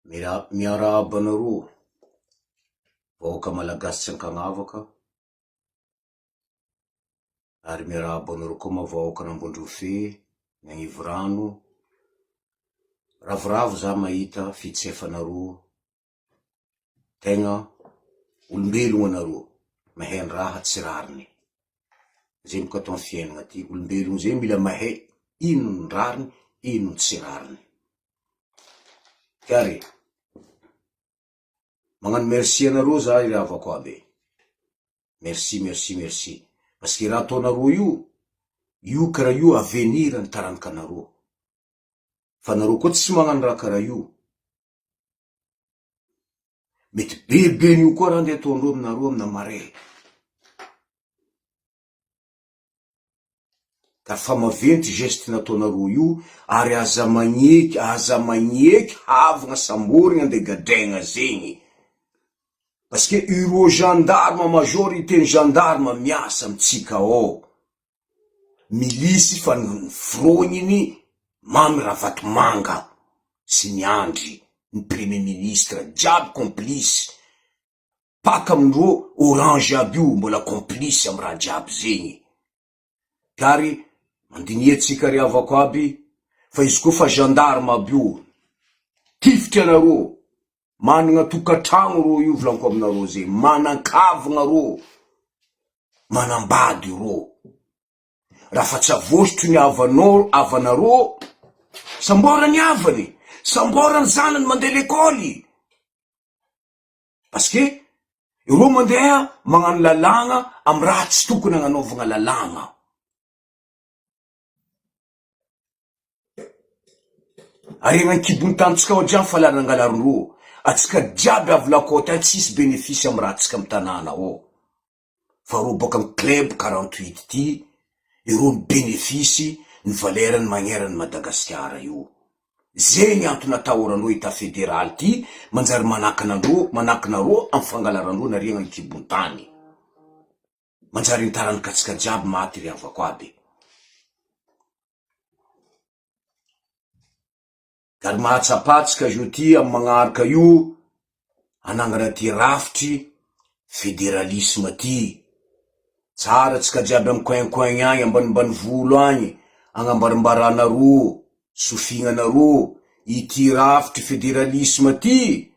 Miarahaba anareo, vahoaka malagasy tsy ankagnavaka, ary miarahaba anareo koa ma vahoaka an'Ambondrofe, Agnivorano. Ravoravo za mahita fitsefanareo, tegna olombelogno anareo, mahay raha tsy rariny. Zay boko atao amy fiainana ty, olombelogno zay mila mahay ino ny rariny, ino ny tsy rariny. Kare, magnano merci anareo za ry havako aby. Merci. Parce que raha ataonareo io kara io avenir ny taranaka anareo. Fa nareo koa tsy magnano raha kara io. Mety bebe io koa raha nde ataondreo aminareo amina mare. Ka fa maventy geste nataonareo io, ary aza magneky havagna samborigna ande gadregna zegny. Parce que iro gendarme majorité ny gendarme miasa amitsika ao. Milisy fa ny frogniny mamy Ravatomanga sy ny Andry, ny premier ministre jiaby complice. Paka amindreo orange aby io mbola complice amy raha jiaby zegny. Kary mandiniatsika ry havako aby, fa izy koa fa gendarme aby io, tifitry anareo, manana tokatrano ro io volanko aminareo zegny, manan-kavagna ro, manambady ro. Raha fa tsy avosotry ny avanareo, sambora ny avany, sambora ny zanany mandeha lekôly. Parce que iro mandeha magnano lalagna amy raha tsy tokony agnanaovagna lalagna. Aregna kibony tantsika ao jiaby fa lanangalarin'ro, atsika jiaby avy lakôty tsisy bénéfice amy raha tsika amy tanàna ao. Fa ro boka amy club 48 ty, iro ny bénéfice ny valerany magneran'ny Madagasikara io. Zegny antony atahoranao ita fédéral ty, manjary manakinareo amy fangalarandreo naregna ny kibon-tany. Manjary nitaranaka atsika jiaby maty ry havako aby. Ka mahatsapatsika zio ty amy magnaraka io, anangana ty rafitry fédéralisme ty. Tsara tsika jiaby amy coin agny, ambanimbany volo agny, agnambarimbaranareo, sofignanareo, ity rafitry fédéralisme ty,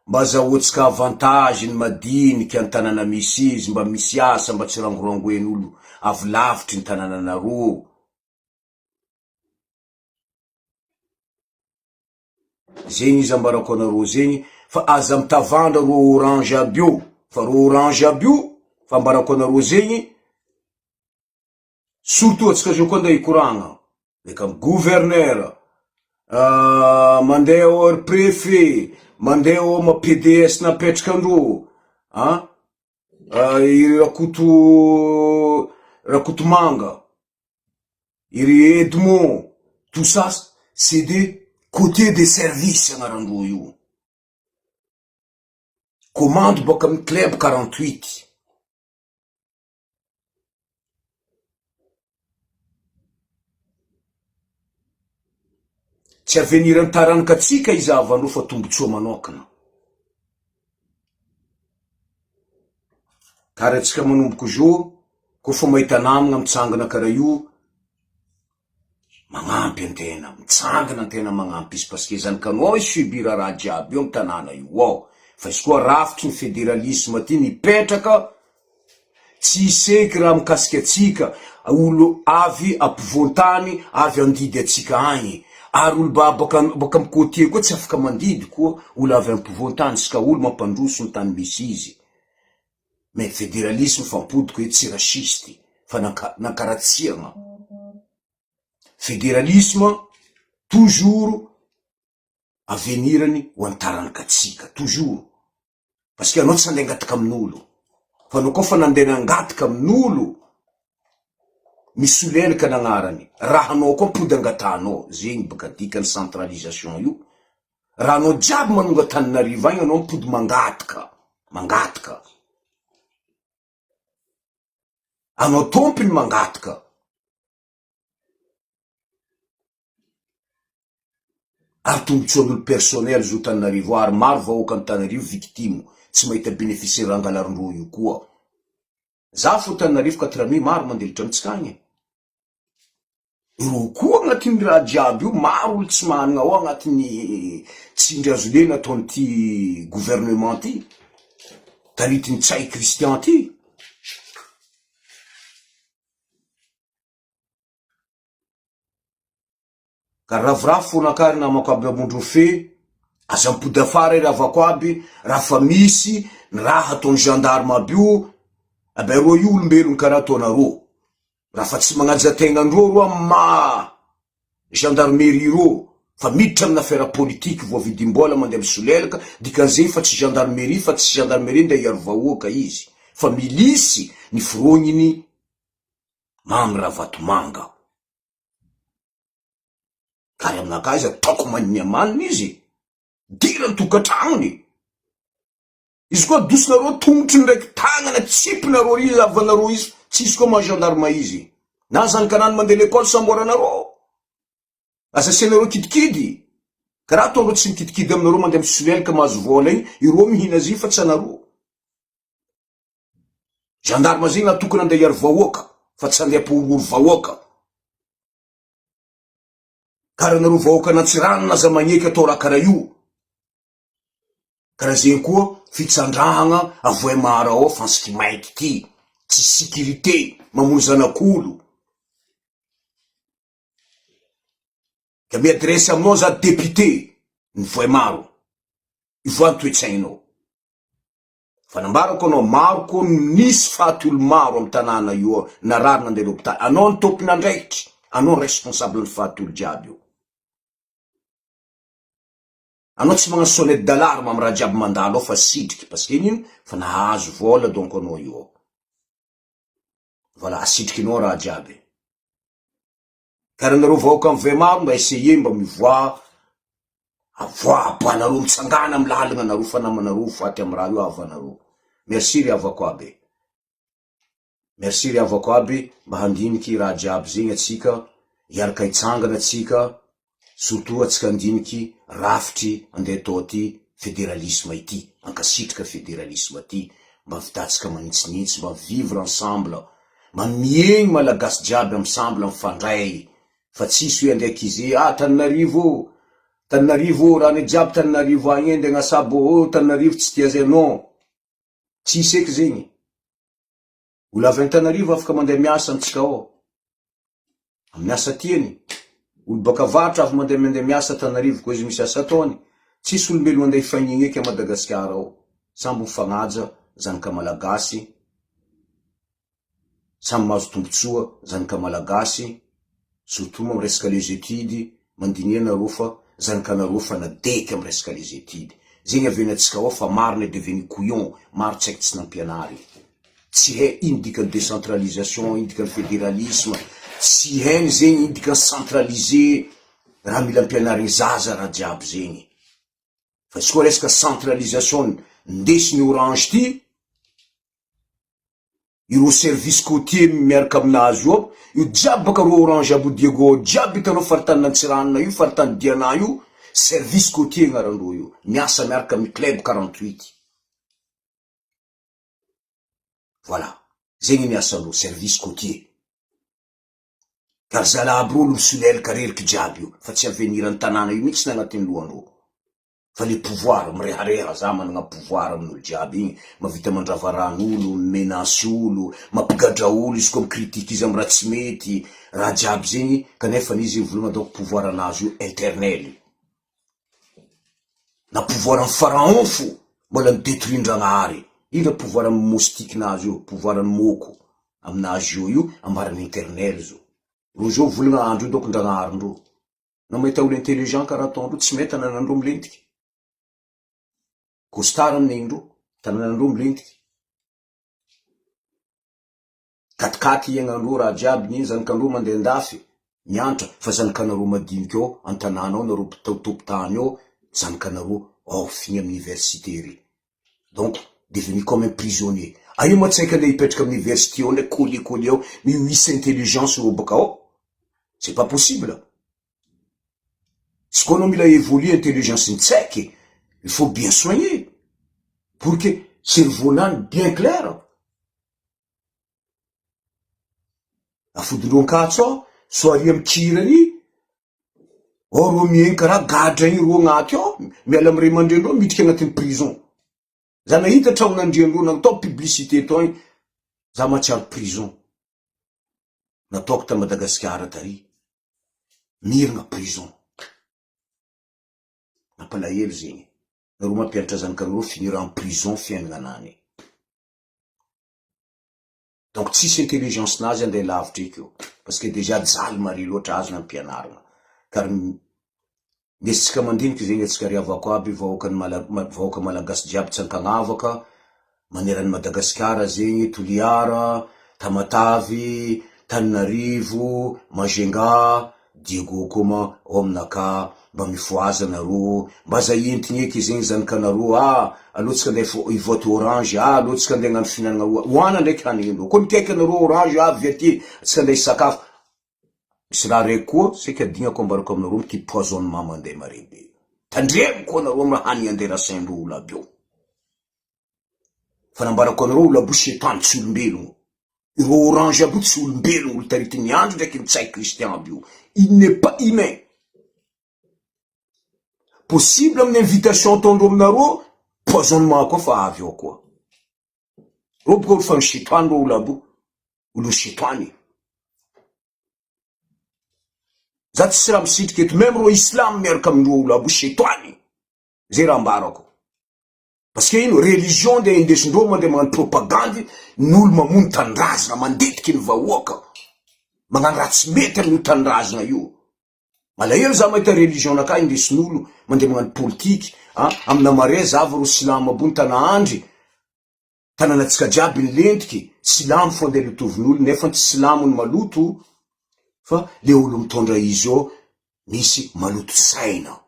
mba zahoatsika avantage ny madiniky any tanàna misy izy, mba misy asa, mba tsy rangorangoen'olo avy lavitry ny tanànanareo. Zegny izy ambarako anareo zegny, fa aza mitavandra ro orange aby io, fa ro orange aby io, fa ambarako anareo zegny, surtout atsika zao koa nda ikoragna, eka gouverneur, mandeha ao préfet, mandeha ao ma PDS napetraka andro, iry Rakotomanga, iry Edmond, tout ça, c'est des côté de service agnarandro io. Commande boka amy club 48. Tsy avenir ny taranaka atsika izahavandreo fa tombotsoa manokana. Kare atsika manomboko zo, kofa mahita namagna mitsangana kara io, magnampy antena, mitsangana antena magnampy izy, parce que zanakanao izy subira raha jiaby io amy tanàna io ao. Fa izy koa rafitry ny fédéralisme ty nipetraka, tsy iseky raha mikasiky atsika, olo avy ampovoan-tany, avy andidy atsika agny. Ary olo boka amy côté koa tsy afaka mandidy koa, olo avy ampovoan-tany, sika olo mampandroso ny tany misy izy. Mais fédéralisme fampodiko hoe tsy rasisty, fa nankaratsiagna. Fédéralisme, toujours avenirany ho antaranaka atsika, toujours. Parce que anao tsy andeha angataka amin'olo. Fa anao koa fa nandeha nangataka amin'olo, misy olelaka nagnarany. Raha anao koa mpody angatanao, zegny baka dikany centralisation io. Raha anao jiaby manonga Antananarivo agny, anao mpody mangataka. Anao tompony mangataka. ary tombotsoan'olo personnel zo Tananarivo ary maro vahoaka ny Tananarivo victime tsy mahita bénéficiaire angalarin-droa io koa. Za fo Tananarivo 4 maro mandelitra mitsikagny. Iro koa agnatin'ny raha jiaby io maro olo tsy manana ao agnatin'ny tsindry azo le nataony ty gouvernement ty, taritiny Tsay Christian ty. Ka ravoravo fonakary namako aby amondro fe, aza mipody afara ry havako aby, raha fa misy ny raha ataony gendarme aby io, abe ro io olombelony karaha ataonareo. Raha fa tsy magnaja tegnandreo roa ma gendarmerie ro, fa miditra amina affaire politique voavidim-bola mandeha misolelaka, dikan'izay fa tsy gendarmerie fa tsy gendarmerie ndeha hiaro vahoaka izy, fa milisy ny firogniny mamy Ravatomanga. Kary aminaka izy ataoko maniny amaniny izy, dira ny tokantragnony. Izy koa dosonareo tongotry ndraiky tagnana, tsipinareo izy, avanareo izy, tsisy koa ma-gendarme izy. Na zany kanany mandeha l'école samboaranareo. Asasenareo kidikidy. Karaha ataonareo tsy mikidikidy aminareo mandeha misolelaka mahazo vola igny, ireo mihina azy fa tsy anareo. Gendarme zay natokana andeha hiaro vahoaka, fa tsy andeha hampahorohoro vahoaka. Karaha nareo vahoaka n'Antsirano na aza magneky atao raha karaha io. Karaha zay koa fitsandrahagna Avoimara ao fansiky maiky ty, tsy sécurité, mamono zanak'olo. Ka miadresy aminao za député ny Voimaro, ivoany toetsainao. Fanambarako anao maro koa nisy faty olo maro amy tanàna io, narary nandeha l'hôpital. Anao ny tompona andraikitry, anao responsable ny faty olo jiaby io. Anao tsy magnano sonnette d'alarme amy raha jiaby mandalo ao fa sitriky, parce que ino, fa nahazo vola donc anao io. Voilà, asitrikinao raha jiaby. Karaha nareo vahoaka amy Voimaro mba essayer mba mivoa, aboanareo mitsangana amy lalagna nareo fa namanareo faty amy raha io avanareo. Merci ry havako aby. Merci ry havako aby, mba handiniky raha jiaby zegny atsika, hiaraka hitsangana atsika, surtout atsika andiniky rafitry andeha atao ty fédéralisme ity, ankasitrika fédéralisme ty, mba vitatsika manitsinitsy, mba vivre ensemble, mba miegny malagasy jiaby ensemble mifandray, fa tsisy hoe andeha kizy, Tananarivo, Tananarivo, raha ne jiaby Tananarivo agny ende gn'asabo, Tananarivo tsy tia zay, non. Tsisy eky zegny. Olo avy Antananarivo afaka mandeha miasa amitsika ao, amin'ny asa tiany. Olo baka avatra avy mandeha miasa Tananarivo koa izy misy asa ataony. Tsisy olombelo mandeha hifagnigny eky a Madagasikara ao. Samby mifagnaja, zanika malagasy, samby mahazo tombotsoa, zanika malagasy, surtout amy resaka les études, mandiniana reo fa zanikanareo fa nadeky amy resaka les études. Zegny avenatsika ao fa maro ne devenu couillon, maro tsaiky tsy nampianary. Tsy hay ino dikany décentralisation, ino dikany fédéralisme, tsy hainy zegny ino dikany centralisé, raha mila ampianariny zaza raha jiaby zegny. Fa izy koa resaka centralisation ndesiny Orange ty, iro service côtier miaraka aminazy io, io jiaby baka ro Orange Abo Diego, jiaby hitanao faritany Antsiranana io, faritany Diana io, service côtier gn'arandro io, miasa miaraka amy club 48. Voilà, zegny miasandro, service côtier. Kar zala aby rolo misolelaka reriky jiaby io, fa tsy aveniran'ny tanàna io mitsy nagnatin'ny lohandro. Fa le pouvoir, mirehareha za managna pouvoir amin'olo jiaby igny, mavita mandravaran'olo, menace olo, mampigadra olo, izy koa mikritike izy amy raha tsy mety, raha jiaby zegny, kanefa n'izy volagna donc pouvoir anazy io éternel. Na pouvoir amy pharaon fo, mbola midétruire-Ndragnahary. Ino pouvoir amy moustique nazy io, pouvoir amy moko, aminazy io ambarany éternel zo. Ro zao volagna andro io donc Ndragnahary-ndro. Na mahita olo intelligent karaha ataondro, tsy mety ananandro milentiky. Costard amin'igny-ndro, tananandro milentiky. Katikaty iagnandro raha jiaby ny zanikandro mandeha andafy, miantra, fa zanikanareo madiniky ao, antanàna ao, nareo mpitopitany ao, zanikanareo ofigny amy université ry. Donc, devenu comme un prisonnier. Aio ma tsaiky andeha hipetraka amy université ao, ndraiky coller ao, misy intelligence ro baka ao. C'est pas possible. ce qu'on a mis à évoluer intelligence insecte, il faut bien soigner pour que cerveau bien clair. Afudron-katso, soari am kirani, oro mien kara gadra io ro agnaty ao, miala am ray aman-dreny midika agnatin'ny prison. Za nahita tragnon'andriandro natao publicité tao igny, za mahatsiaro prison. Nataoko ta Madagasikara tary. Miragna prison. Nampalahelo zegny. Nareo mampianatra zanakanareo finira en prison fiainagnanany. Donc tsisy intelligence nazy andeha lavitra eky parce que déjà jaly mare loatra azo nampianarana. Car nesitsika mandiniky zegny atsika riavako aby vahoaka malagasy jiaby tsy ankagnavaka maneran'ny Madagasikara zegny Toliara, Tamatavy, Tananarivo, Majunga, Diegokoma, ao aminaka mba mifoaza nareo, mba zay entigny eky zegny zanakanareo, alohatsika andeha ivoty orange, alohatsika andeha hagnano fihinanana hoana ndraiky hanindreo, koa mikaiky anareo orange, avy aty, atsika andeha hisakafo. Misy raha raiky koa, seka dignako ambarako aminareo mity poisonement mandeha mare be. Tandremiko anareo amin'ny hany anderasaindreo olo aby io. Fa nambarako anareo olo aby setany tsy olombelogno. Ireo orange aby tsy olombelogno, olo tarity ny andro ndraiky mitsay Christian aby io. Il n'est pas humain. Possible amin'ny invitation ataondreo aminareo, poisonement koa fa avy ao koa. Reo boka olo fa nisetoany reo olo aby io. Olo setoany. Za tsy raha misitriky eto, même reo islam miaraka amindreo olo aby setoany. Zay raha ambarako. Parce que ino, religion de indesindreo mandeha magnano propagandy, n'olo mamono tandrazana, mandetiky ny vahoaka. Magnano raha tsy mety amin'ny tandrazana io. Malahelo za mahita religion naka indesin'olo mandeha magnano politique, amina mare zava ro silamo aby ny tanahandry. Tananatsika jiaby ny lentiky, silamo fo andeha lotovin'olo, nefa tsy silamo ny maloto, fa le olo mitondra izy ao misy maloto saina.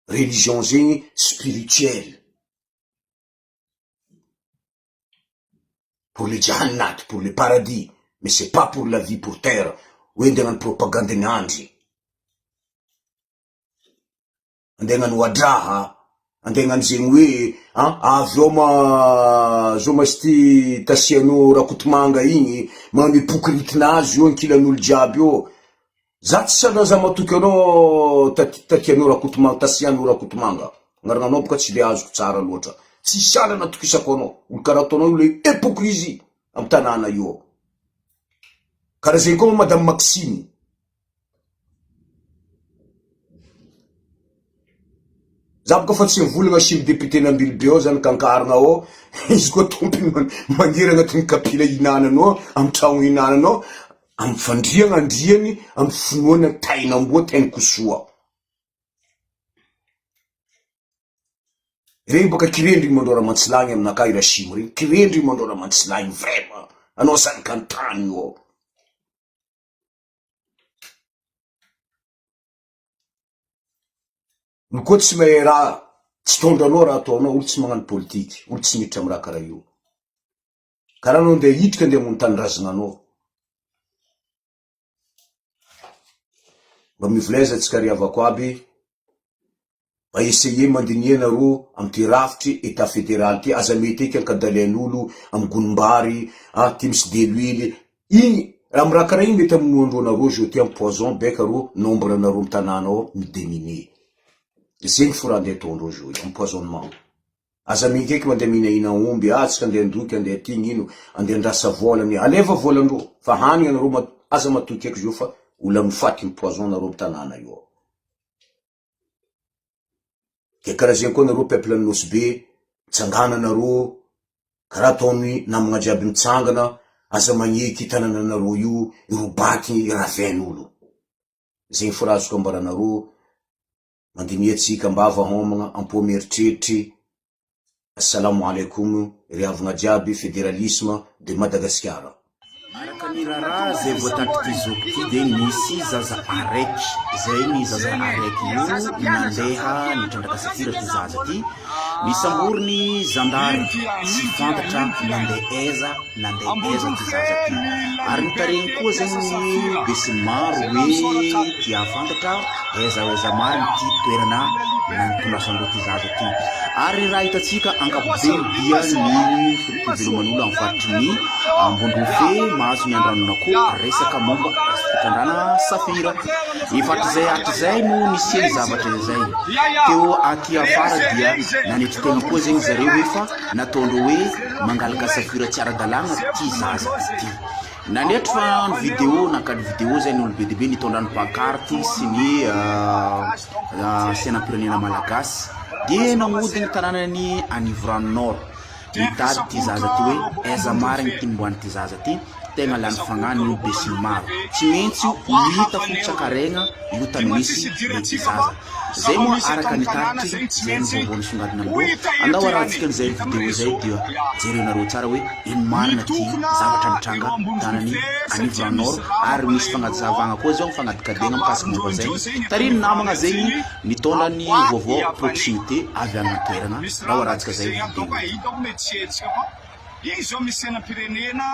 Religion zegny spirituelle. Pour les jahannat, pour le paradis, mais c'est pas pour la vie pour terre. Ou andeha hagnano propagande ny andry. Andeha hagnano wadraha, andeha hagnano zegny hoe, avy ao zao masty tasianao rakotomanga igny, magnano hypocrite-nazy io ankilan'olo jiaby io. Za tsy sanaza matoky anao tatianao rakotomanga, tasianao rakotomanga. Agnarananao boka tsy le azoko tsara loatra. Tsy sana natokisako anao. Olo karaha ataonao le hypocrisie amy tanàna io. Karaha zegny koa Madame Maxime. Za boka fa tsy mivolagna simy député n'Ambilobe ao zany kankarana ao, izy koa tompony maniry agnatin'ny kapila hinananao, amy tragno hinananao, amy fandriagna andriany, amy finoana tainamboa, tainy kosoa. Regny boka kirendrigny mandora mantsilagny aminaka irasimo regny, kirendrigny mandora mantsilagny vraiment, anao zany kantany io ao. Olo koa tsy mahay raha, tsy tondranao raha ataonao, olo tsy magnano politiky, olo tsy miditra amy raha karaha io. Karaha anao andeha hitrika andeha hamono tanindrazana anao. Mba mivoleza atsika riavako aby, mba essayer mandinier nareo amy ty rafitry état fédéral ty, aza mety eky ankadalian'olo amy gonimbary, ty misy deluile, igny, amy raha karaha igny mety amonoandreo nareo zao ty amy poison beka ro nombre nareo amy tanàna ao mideminer. Zegny fo raha andeha ataondreo zao io, empoisonnement. Aza minkeky mandeha mihinahina omby, tsika andeha andoky, andeha ty gn'ino, andeha andrasa volany, aleva volandreo, fa hanigna nareo aza matoky eky zio fa olo mifaty poison nareo amy tanàna io. Ke karaha zegny koa nareo peuple anosy be, mitsangana nareo, karaha ataony namagna jiaby mitsangana, aza magneky tanàna nareo io, irobaky raven'olo. Zegny fo raha azoko ambaranareo, mandiniatsika mbava homagna, ampo mieritreritry. Assalamu alaikum, riavagna jiaby, fédéralisme de Madagascar. Mirara zay voatanty zoko ty de nisy zaza araiky zay ny zaza araiky io nandeha nitrandraka safira ty zaza ty misamborony zandary tsy fantatra nandeha eza ty zaza ty ary nitaregny koa zegny besinimaro hoe tia fantatra eza mariny ty toerana nantondrasandreo ty zaza ty ary raha hitatsika ankapobeny dia ny fiveloman'olo amin'ny faritry ny Ambondrofe mahazo ny andranonako resaka momba fitrandrana safira ifatrizay atrizay no nisy zavatra zay teo aty afara dia nanetry-tegna koa zegny zareo efa nataondreo hoe mangalaka safira tsy ara-dalàna ty zaza ty nanetry fa ny vidéo nakady vidéo zay ny olo be dibe nitondrany pancarte sy ny sainam-pirenena malagasy dia namodigny tanànany Anivorano Nord mitady ty zaza ty hoe aiza marigny ty nimboany ty zaza ty tegna lany fagnano besinimaro tsy maintsy hita fotsakaregna io tany misy ty zaza zay moa araka nitarity zay ny vaovao nisongadina andreo andao arahantsika n'izay vidéo zay dia jerenareo tsara hoe ino marina ty zavatra mitranga tanany Anivorano Nord ary misy fagnazavagna koa zao mifagnadikadegna mikasiky momba zay tariny namagna zegny mitondra ny vaovao proximité avy amin'ny toerana raha arahantsika zay vidéo igny zao misy sainam-pirenena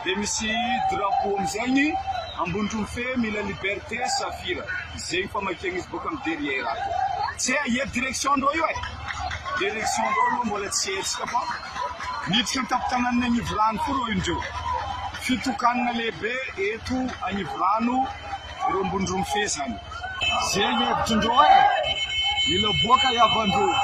de misy drapeau amizegny Ambondrofe mila liberté safira zegny famakegna izy boka amin'ny derrière ato tsy ia direction ndreo io direction ndreo mbola tsy hetsika fa niditra tapitanan Anivorano fo reo indreo fitokanana lehibe eto Anivorano ro Ambondrofe zany zegny hevitrindreo mila boaka iavandreo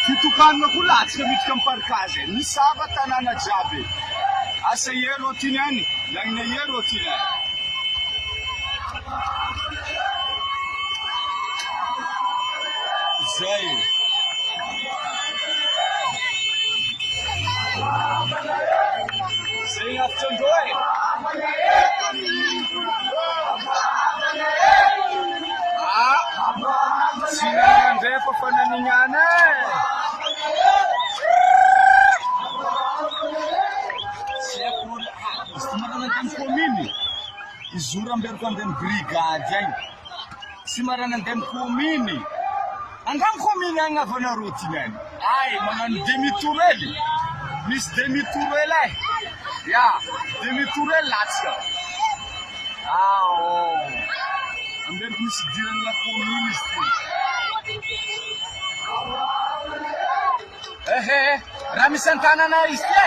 fitokanana ko latsika miditra amin'ny parkazy misava tanàna jiaby asa ero atiny any lagnina ero atiny any zay zay afitrandreo tsy nanandray fa fananignana commune izura mberiko andemy brigade agny sy marana andemy commune andamy commune agny avanareo tiny any ay magnano demi-tourelle misy demi-tourelle ay ya demi-tourelle latsika amberiko misy dirany la commune izy ty raha misy antanana izy ty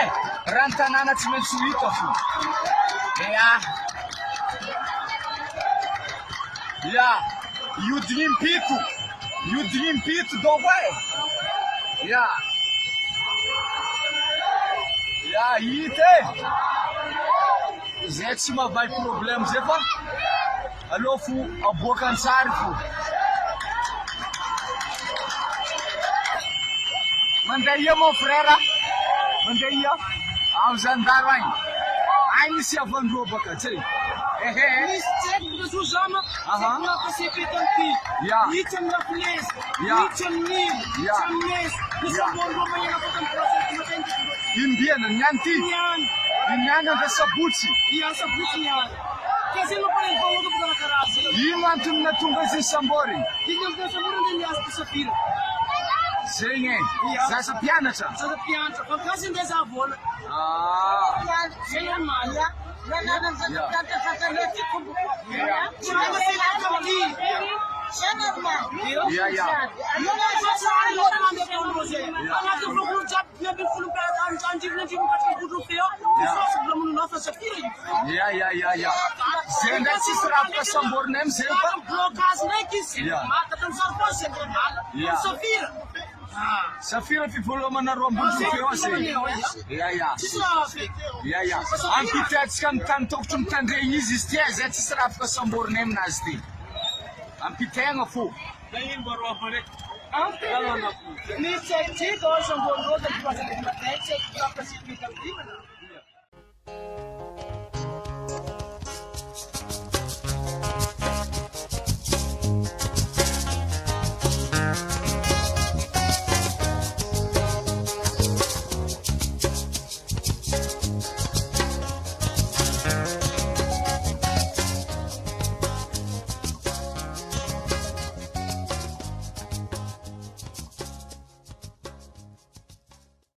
raha ny tanàna tsy maintsy hita fo iodigny impito donc hita zay tsy mavay problème zay fa alô fo aboaka antsary fo mandeha ia mon frère mandeha ia amin'ny zandaro agny agny misy avandreo baka tsay misy tseky bezozama na pasipetantý hitsy amin'ny laplaise hitsy amin'ny hitsy amin'ny misy ambondreo magnana fotany procès imbiana niany ty niany ande sabotsy sabotsy niany kasi no pare vahoaka bokana karaza ino antony natonga izy sambory ino amina sambory nde miasa ty safira zegny zaza mpianatra fa kasi nde za vola zegny amalia zenda tsisy raha afaka samborina amizay Safira fivolomanareo Ambondrofeo zay ampitatsika amin'ny tany tokotry mitandre izy ty zay tsisy raha afaka samborina aminazy ty ampitaigna fo nisy tsika samborindreo